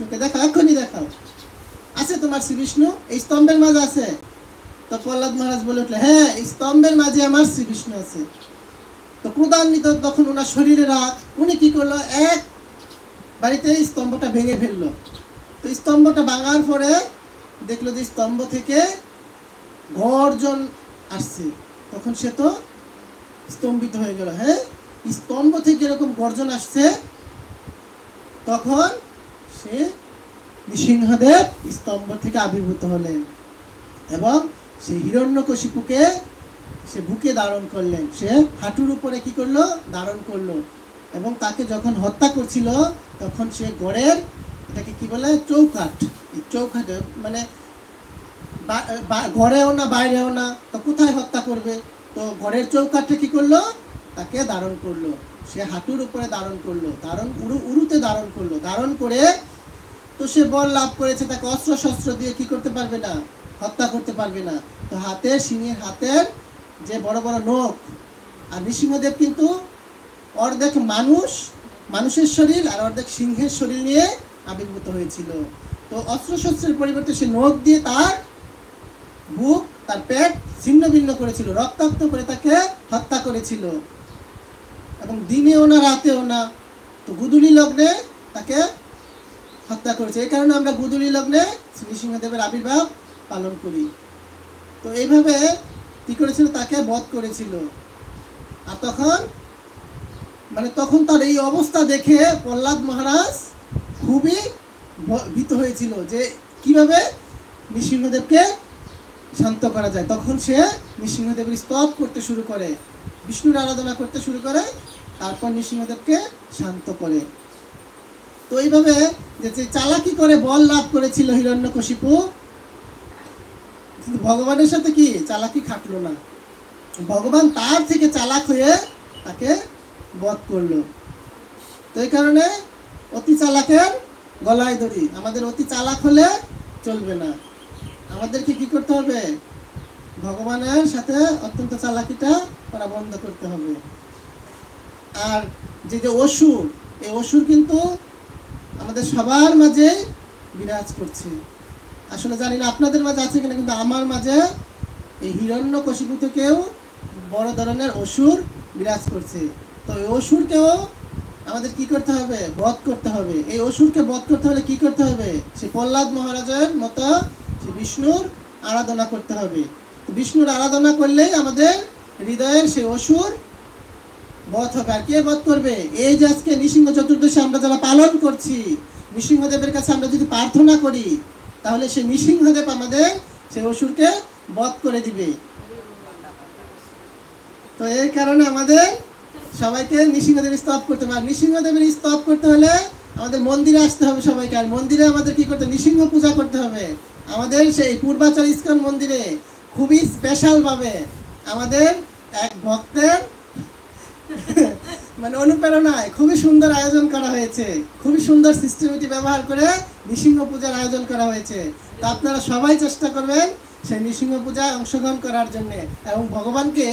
বিষ্ণুকে দেখাও, এক্ষুনি দেখাও, আছে তোমার শ্রী বিষ্ণু এই স্তম্ভের মাঝে আছে? তো প্রহ্লাদ মহারাজ বলে উঠলে, হ্যাঁ এই স্তম্ভের মাঝে আমার শ্রী বিষ্ণু আছে। তো ক্রোধান্বিত তখন ওনার শরীরে রাগ, উনি কি করলো, এক বাড়িতে স্তম্ভটা ভেঙে ফেললো। তো স্তম্ভটা ভাঙার পরে দেখলো যে স্তম্ভ থেকে গর্জন আসছে। তখন সে তো স্তম্ভিত হয়ে গেল, হ্যাঁ স্তম্ভ থেকে এরকম গর্জন আসছে। তখন সে নৃসিংহদেব স্তম্ভ থেকে আবির্ভূত হলেন এবং সে হিরণ্যকশিপুকে সে বুকে ধারণ করলেন, সে হাঁটুর উপরে কি করলো, ধারণ করলো। এবং তাকে যখন হত্যা করছিল তখন সে গড়ের, এটাকে কি বলে, চৌকাঠ, চৌকাঠ মানে ঘরেও না বাইরেও না, তো কোথায় হত্যা করবে, তো ঘরের চৌকাঠে কি করলো, তাকে ধারণ করলো, সে হাঁটুর উপরে ধারণ করলো, ধারণ উরুতে ধারণ করলো, ধারণ করে তো সে বল লাভ করেছে, তাকে অস্ত্র শস্ত্র দিয়ে কি করতে পারবে না, হত্যা করতে পারবে না। তো হাতের সিংহের হাতের যে বড় বড় নখ, আর নৃসিংহদেব কিন্তু অর্ধেক মানুষের শরীর আর অর্ধেক সিংহের শরীর নিয়ে আবির্ভূত হয়েছিল। তো অস্ত্র শস্ত্রের পরিবর্তে সে নখ দিয়ে তার বুক, তার পেট ছিন্ন ভিন্ন করেছিল, রক্তাক্ত করে তাকে হত্যা করেছিল। এবং দিনেও না রাতেও না, তো গুদুলি লগ্নে তাকে হত্যা করেছে। এই কারণে আমরা গুদুলি লগ্নে নৃসিংহদেবের আবির্ভাব পালন করি। তো এইভাবে কি করেছিল, তাকে বধ করেছিল। আর তখন তার এই অবস্থা দেখে প্রহ্লাদ মহারাজ খুবই ভীত হয়েছিল যে কিভাবে নৃসিংহদেবকে শান্ত করা যায়। তখন সে নৃসিংহদেবের স্তব করতে শুরু করে, বিষ্ণুর আরাধনা করতে শুরু করে, তারপর নৃসিংহদেবকে শান্ত করে। তো এইভাবে যে চালাকি করে বল লাভ করেছিল হিরণ্যকশিপু, কিন্তু ভগবানের সাথে কি চালাকি খাটলো না, ভগবান তার থেকে চালাক হয়ে তাকে বধ করলো। তো এই কারণে অতি চালাকের গলায় দড়ি, আমাদের অতি চালাক হলে চলবে না, আমাদেরকে কি করতে হবে, ভগবানের সাথে অত্যন্ত চালাকিটা করা বন্ধ করতে হবে। আর যে অসুর, এই অসুর কিন্তু আমাদের সবার মাঝে বিরাজ করছে। আসলে জানি না আপনাদের মাঝে আছে কিনা, কিন্তু আমার মাঝে এই হিরণ্যকশিপু থেকেও বড় ধরনের অসুর বিরাজ করছে। তো এই অসুরকেও আমাদের কি করতে হবে, বধ করতে হবে। এই অসুরকে বধ করতে হলে কি করতে হবে, সে প্রহ্লাদ মহারাজের মতো সে বিষ্ণুর আরাধনা করতে হবে। বিষ্ণুর আরাধনা করলেই আমাদের হৃদয়ের সেই অসুর বধ হবে। আর কে বধ করবে, এই যে আজকে নৃসিংহ চতুর্দশী আমরা যারা পালন করছি, নৃসিংহদেবের কাছে আমরা যদি প্রার্থনা করি, তাহলে সেই নৃসিংহদেব আমাদের সেই অসুরকে বধ করে দিবে। তো এই কারণে আমাদের সবাইকে নৃসিংহদেবের স্তব করতে হবে। নৃসিংহদেবের স্তব করতে হলে আমাদের মন্দিরে আসতে হবে সবাইকে। আর মন্দিরে আমাদের কি করতে, নৃসিংহ পূজা করতে হবে। আমাদের সেই পূর্বাচল ইস্কন মন্দিরে খুবই স্পেশাল ভাবে আমাদের এক ভক্তের অনুপ্রেরণায় খুবই সুন্দর আয়োজন করা হয়েছে, খুবই সুন্দর সিস্টেমেটিক ব্যবহার করে নৃসিংহ পূজার আয়োজন করা হয়েছে। তো আপনারা সবাই চেষ্টা করবেন সেই নৃসিংহ পূজায় অংশগ্রহণ করার জন্য, এবং ভগবানকে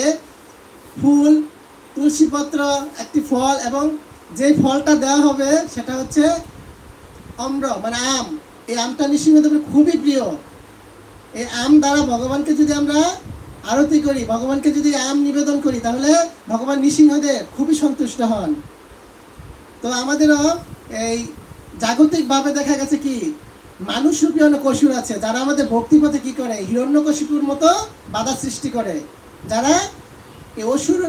ফুল, তুলসীপত্র, একটি ফল, এবং যে ফলটা দেওয়া হবে সেটা হচ্ছে অম্র আম। এই আমটা নৃসিংহদেবের খুবই প্রিয়। এই আম দ্বারা ভগবানকে যদি আমরা আরতি করি, ভগবানকে যদি আম নিবেদন করি, তাহলে ভগবান নৃসিংহদেব খুবই সন্তুষ্ট হন। তো আমাদেরও এই জাগতিকভাবে দেখা গেছে কি, মানুষরূপী অনেক অসুর আছে যারা আমাদের ভক্তিপথে কি করে, হিরণ্যকশিপুর মতো বাধা সৃষ্টি করে। যারা এই অসুর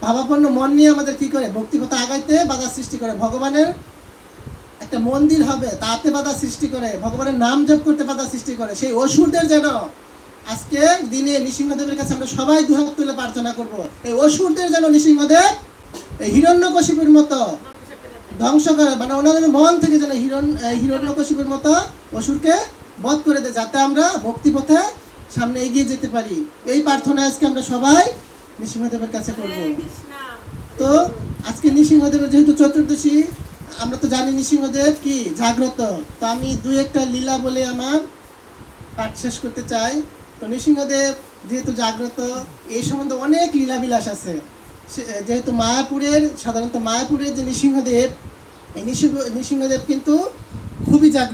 ভাবাপন্ন মন নিয়ে আমাদের কি করে, ভক্তিপথে আগাইতে বাধা সৃষ্টি করে। ভগবানের একটা মন্দির হবে তাতে বাধা সৃষ্টি করে, ভগবানের নাম জপ করতে বাধা সৃষ্টি করে। সেই অসুরদের যেন আজকে দিনে নৃসিংহদেবের কাছে আমরা সবাই দুহাত তুলে প্রার্থনা করব, এই অসুরদের যেন নৃসিংহদেব এই হিরণ্যকশিপুর মতো ধ্বংস করে, ওনাদের মন থেকে যেন হিরণ্যকশিপুর মতো অসুরকে বধ করে দেয়, যাতে আমরা ভক্তিপথে সামনে এগিয়ে যেতে পারি। এই প্রার্থনা আজকে আমরা সবাই নৃসিংহদেবের কাছে করব। তো আজকে নৃসিংহদেবের যেহেতু চতুর্দশী, আমরা তো জানি নৃসিংহদেব কি জাগ্রত। তো আমি দুই একটা লীলা বলে আমার পাঠ শেষ করতে চাই। তো নৃসিংহদেব যেহেতু জাগ্রত, এই সম্বন্ধে অনেক লীলাবিলাস আছে। যেহেতু সাধারণত মায়াপুরের যে নৃসিংহদেব, এই নৃসিংহদেব কিন্তু খুবই জাগ্রত।